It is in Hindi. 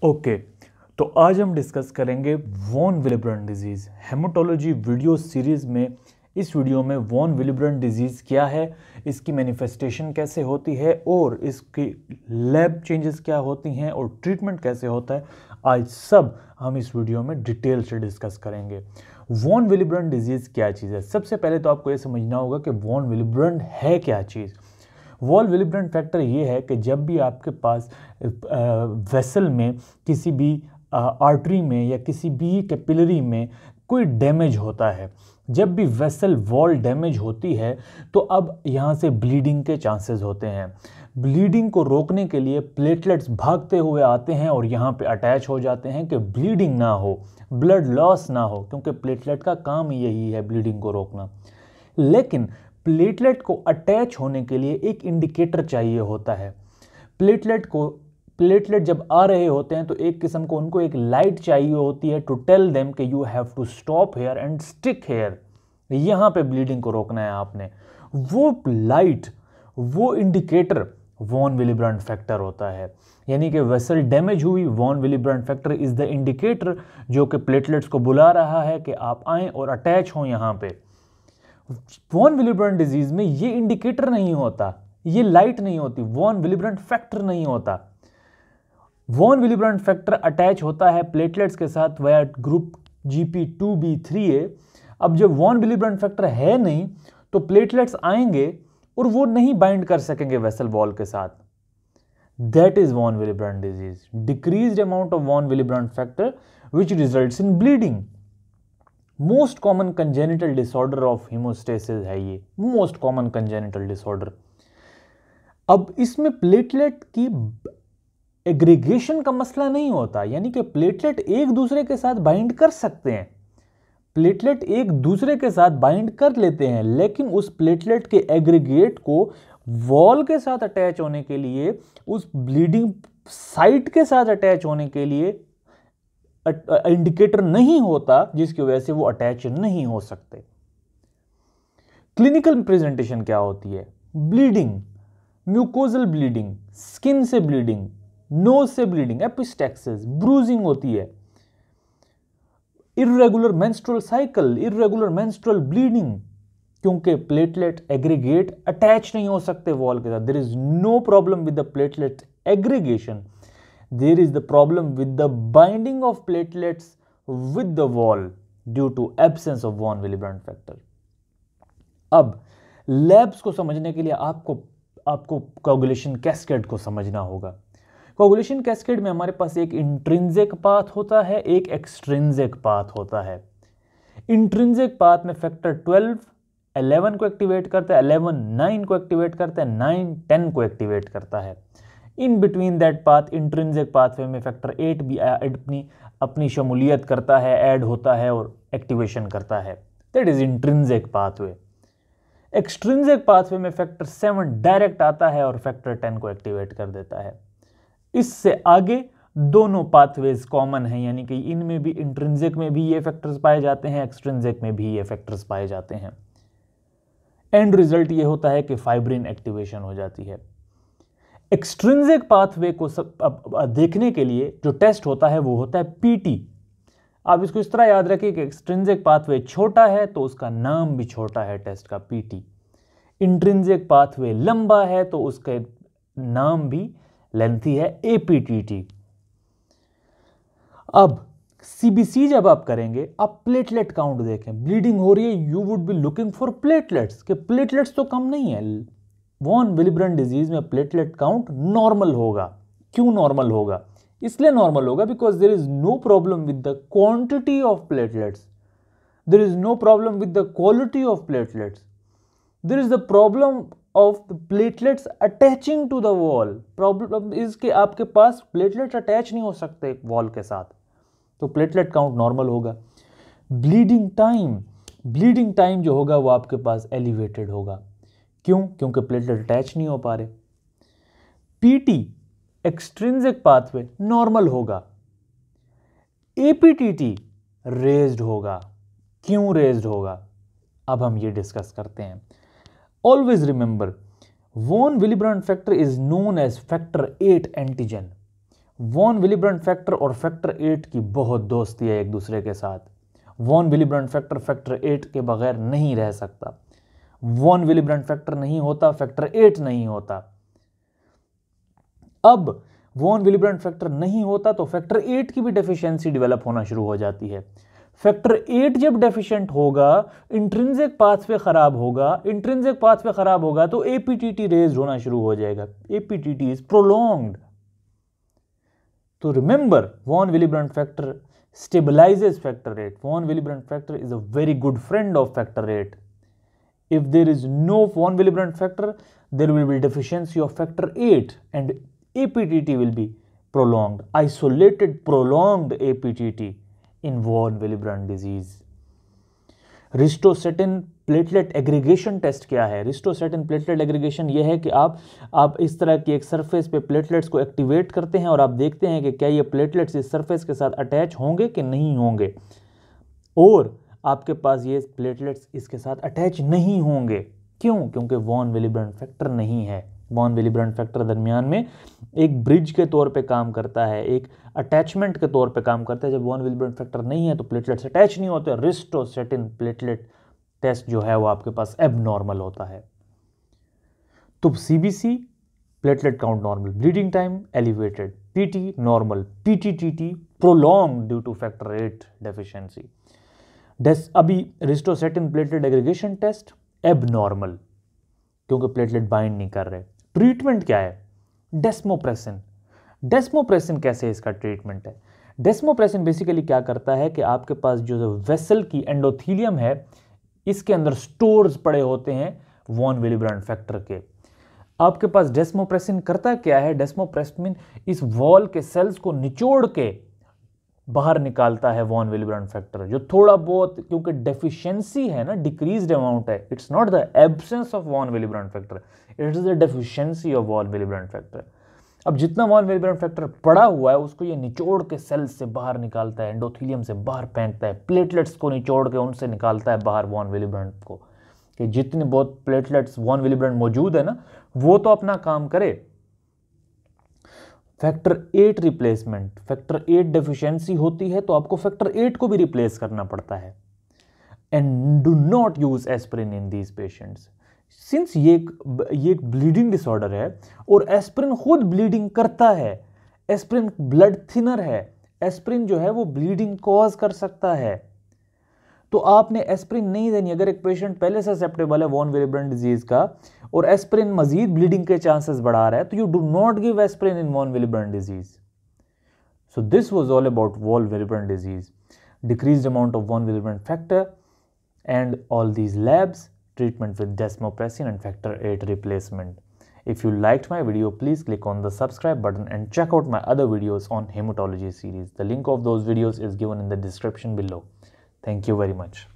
ओके, तो आज हम डिस्कस करेंगे von Willebrand disease hematology video series में। इस वीडियो में वॉन विलिब्रेंट डिजीज़ क्या है, इसकी मैनिफेस्टेशन कैसे होती है और इसकी लैब चेंजेस क्या होती हैं और ट्रीटमेंट कैसे होता है, आज सब हम इस वीडियो में डिटेल से डिस्कस करेंगे। वॉन विलिब्रेंट डिजीज़ क्या चीज़ है? सबसे पहले तो आपको ये समझना होगा कि वॉन विलिब्रेंट है क्या चीज़। वॉल विलिब्रेंट फैक्टर ये है कि जब भी आपके पास वेसल में किसी भी आर्टरी में या किसी भी कैपिलरी में कोई डैमेज होता है, जब भी वेसल वॉल डैमेज होती है तो अब यहाँ से ब्लीडिंग के चांसेस होते हैं। ब्लीडिंग को रोकने के लिए प्लेटलेट्स भागते हुए आते हैं और यहाँ पे अटैच हो जाते हैं कि ब्लीडिंग ना हो, ब्लड लॉस ना हो, क्योंकि प्लेटलेट का काम ही यही है ब्लीडिंग को रोकना। लेकिन प्लेटलेट को अटैच होने के लिए एक इंडिकेटर चाहिए होता है। प्लेटलेट जब आ रहे होते हैं तो एक किस्म को उनको एक लाइट चाहिए होती है टू टेल देम कि you have to stop here and stick here, यहाँ पे ब्लीडिंग को रोकना है आपने। वो लाइट, वो इंडिकेटर वॉन विलिब्रेंट फैक्टर होता है। यानी कि वेसल डैमेज हुई, von Willebrand factor is the indicator जो कि प्लेटलेट्स को बुला रहा है कि आप आएँ और अटैच हों यहाँ पे। वॉन विलिब्रेंट डिजीज में ये इंडिकेटर नहीं होता, ये लाइट नहीं होती, वॉन विलिब्रेंट फैक्टर नहीं होता। वॉन विलिब्रेंट फैक्टर अटैच होता है प्लेटलेट्स के साथ वाया ग्रुप GP2B3A। अब जब वॉन विलिब्रेंट फैक्टर है नहीं तो प्लेटलेट्स आएंगे और वो नहीं बाइंड कर सकेंगे वेसल वॉल के साथ। That is von Willebrand disease, decreased amount of von Willebrand factor which results in bleeding. Most common congenital disorder of hemostasis है ये, मोस्ट कॉमन कंजेनिटल डिसऑर्डर। अब इसमें प्लेटलेट की एग्रीगेशन का मसला नहीं होता, यानी कि प्लेटलेट एक दूसरे के साथ बाइंड कर सकते हैं, प्लेटलेट एक दूसरे के साथ बाइंड कर लेते हैं, लेकिन उस प्लेटलेट के एग्रीगेट को वॉल के साथ अटैच होने के लिए, उस ब्लीडिंग साइट के साथ अटैच होने के लिए इंडिकेटर नहीं होता, जिसकी वजह से वो अटैच नहीं हो सकते। क्लिनिकल प्रेजेंटेशन क्या होती है? ब्लीडिंग, म्यूकोजल ब्लीडिंग, स्किन से ब्लीडिंग, नोज से ब्लीडिंग, एपिस्टैक्सिस, ब्रूजिंग होती है, irregular menstrual cycle, irregular menstrual bleeding, क्योंकि प्लेटलेट एग्रीगेट अटैच नहीं हो सकते वॉल के साथ। There is no problem with the platelet aggregation, there is the problem with the binding of platelets with the wall due to absence of von Willebrand factor। अब लैब्स को समझने के लिए आपको कोगुलेशन कैस्केड को समझना होगा। कोगुलेशन कैस्केड में हमारे पास एक इंट्रिंसिक पाथ होता है, एक एक्सट्रिंसिक पाथ होता है। इंट्रिंसिक पाथ में फैक्टर 12 11 को एक्टिवेट करता है, 11 9 को एक्टिवेट करता है, 9 10 को एक्टिवेट करता है। In between that path intrinsic pathway में फैक्टर 8 भी अपनी शमूलियत करता है, ऐड होता है और एक्टिवेशन करता है। That is intrinsic pathway. Extrinsic pathway में फैक्टर 7 डायरेक्ट आता है और फैक्टर 10 को एक्टिवेट कर देता है। इससे आगे दोनों पाथवेज कॉमन हैं, यानी कि इनमें भी, इंट्रिंसिक में भी ये फैक्टर्स पाए जाते हैं, एक्सट्रिंसिक में भी ये फैक्टर्स पाए जाते हैं। एंड रिजल्ट ये होता है कि फाइब्रिन एक्टिवेशन हो जाती है। एक्सट्रिंसिक पाथवे को देखने के लिए जो टेस्ट होता है वो होता है PT। आप इसको इस तरह याद रखिए कि एक्सट्रिंसिक पाथवे छोटा है तो उसका नाम भी छोटा है टेस्ट का, PT। इंट्रिंसिक पाथवे लंबा है तो उसका नाम भी लेंथी है, APTT। अब CBC जब आप करेंगे, आप प्लेटलेट काउंट देखें, ब्लीडिंग हो रही है, you would be looking for platelets, कि प्लेटलेट्स तो कम नहीं है। वॉन विलिब्रेंट डिजीज में प्लेटलेट काउंट नॉर्मल होगा। क्यों नॉर्मल होगा? इसलिए नॉर्मल होगा because there is no problem with the quantity of platelets, there is no problem with the quality of platelets, there is the problem of the platelets attaching to the wall. Problem is कि आपके पास प्लेटलेट्स अटैच नहीं हो सकते वॉल के साथ, तो प्लेटलेट काउंट नॉर्मल होगा। ब्लीडिंग टाइम जो होगा वो आपके पास एलिवेटेड होगा। क्यों? क्योंकि प्लेटलेट अटैच नहीं हो पा रहे। PT एक्सट्रिंसिक पाथवे नॉर्मल होगा, APTT रेज्ड होगा। क्यों रेज्ड होगा? अब हम ये डिस्कस करते हैं। Always remember, von Willebrand factor is known as factor 8 antigen. Von Willebrand factor और फैक्टर 8 की बहुत दोस्ती है एक दूसरे के साथ। वॉन विलिब्रेंट फैक्टर फैक्टर 8 के बगैर नहीं रह सकता। वॉन विलिब्रेंट फैक्टर नहीं होता, फैक्टर 8 नहीं होता। अब वॉन विलिब्रेंट फैक्टर नहीं होता तो फैक्टर 8 की भी डेफिशिएंसी डेवलप होना शुरू हो जाती है। फैक्टर 8 जब डेफिशिएंट होगा, इंट्रिंसिक पाथवे खराब होगा। इंट्रिंसिक पाथवे खराब होगा तो एपीटीटी रेज होना शुरू हो जाएगा। APTT is prolonged. तो remember, von Willebrand factor stabilizes factor 8. Von Willebrand factor is a very good friend of factor 8. If there is no von Willebrand factor, there will be deficiency of factor 8 and APTT will be prolonged, isolated prolonged APTT in von Willebrand disease. Ristocetin platelet aggregation test क्या है? रिस्टोसेटिन प्लेटलेट एग्रीगेशन यह है कि आप इस तरह की एक सरफेस पे प्लेटलेट्स को एक्टिवेट करते हैं और आप देखते हैं कि क्या ये प्लेटलेट्स इस सरफेस के साथ अटैच होंगे कि नहीं होंगे, और आपके पास ये प्लेटलेट्स इसके साथ अटैच नहीं होंगे। क्यों? क्योंकि वॉन विलिब्रेंट फैक्टर नहीं है। वॉन विलिब्रेंट फैक्टर दरमियान में एक ब्रिज के तौर पे काम करता है, एक अटैचमेंट के तौर पे काम करता है। जब वॉन विलिब्रेंट फैक्टर नहीं है तो प्लेटलेट्स अटैच नहीं होते। रिस्टोसेटिन प्लेटलेट टेस्ट जो है वो आपके पास एबनॉर्मल होता है। तो CBC platelet count normal, bleeding time elevated, PT normal, PTTT prolong due to factor 8 deficiency. अभी ristocetin platelet aggregation test abnormal क्योंकि प्लेटलेट बाइंड नहीं कर रहे। ट्रीटमेंट क्या है? डेस्मोप्रेसिन। डेस्मोप्रेसिन कैसे इसका ट्रीटमेंट है? डेस्मोप्रेसिन बेसिकली क्या करता है कि आपके पास जो वेसल की एंडोथीलियम है इसके अंदर स्टोर्स पड़े होते हैं वॉन विलिब्रेंट फैक्टर के। आपके पास डेस्मोप्रेसिन करता क्या है? डेस्मोप्रेसिन इस वॉल के सेल्स को निचोड़ के बाहर निकालता है वॉन विलिब्रेंट फैक्टर। जो थोड़ा बहुत, क्योंकि डेफिशिएंसी है ना, डिक्रीज्ड अमाउंट है, it's not the absence of von Willebrand factor, it is the deficiency of von Willebrand factor. अब जितना वॉन विलिब्रेंट फैक्टर पड़ा हुआ है उसको ये निचोड़ के सेल्स से बाहर निकालता है, एंडोथीलियम से बाहर फेंकता है, प्लेटलेट्स को निचोड़ के उनसे निकालता है बाहर वॉन विलिब्रेंट को, कि जितने बहुत प्लेटलेट्स वॉन विलिब्रेंट मौजूद है ना वो तो अपना काम करे। फैक्टर 8 रिप्लेसमेंट, फैक्टर 8 डेफिशिएंसी होती है तो आपको फैक्टर 8 को भी रिप्लेस करना पड़ता है। And do not use aspirin in these patients, since ये एक ब्लीडिंग डिसऑर्डर है और एस्पिरिन खुद ब्लीडिंग करता है। एस्पिरिन ब्लड थिनर है, एस्पिरिन जो है वो ब्लीडिंग कॉज कर सकता है, तो आपने एस्पिरिन नहीं देनी। अगर एक पेशेंट पहले से ससेप्टेबल है वॉन विलिब्रेंट डिजीज का और एस्पिरिन मजीद ब्लीडिंग के चांसेस बढ़ा रहा है तो you do not give aspirin in von Willebrand disease. So this was all about von Willebrand disease, decreased amount of von Willebrand factor and all these labs, treatment with desmopressin and factor 8 replacement. If you liked my video, please click on the subscribe button and check out my other videos on hematology series. The link of those videos is given in the description below. Thank you very much.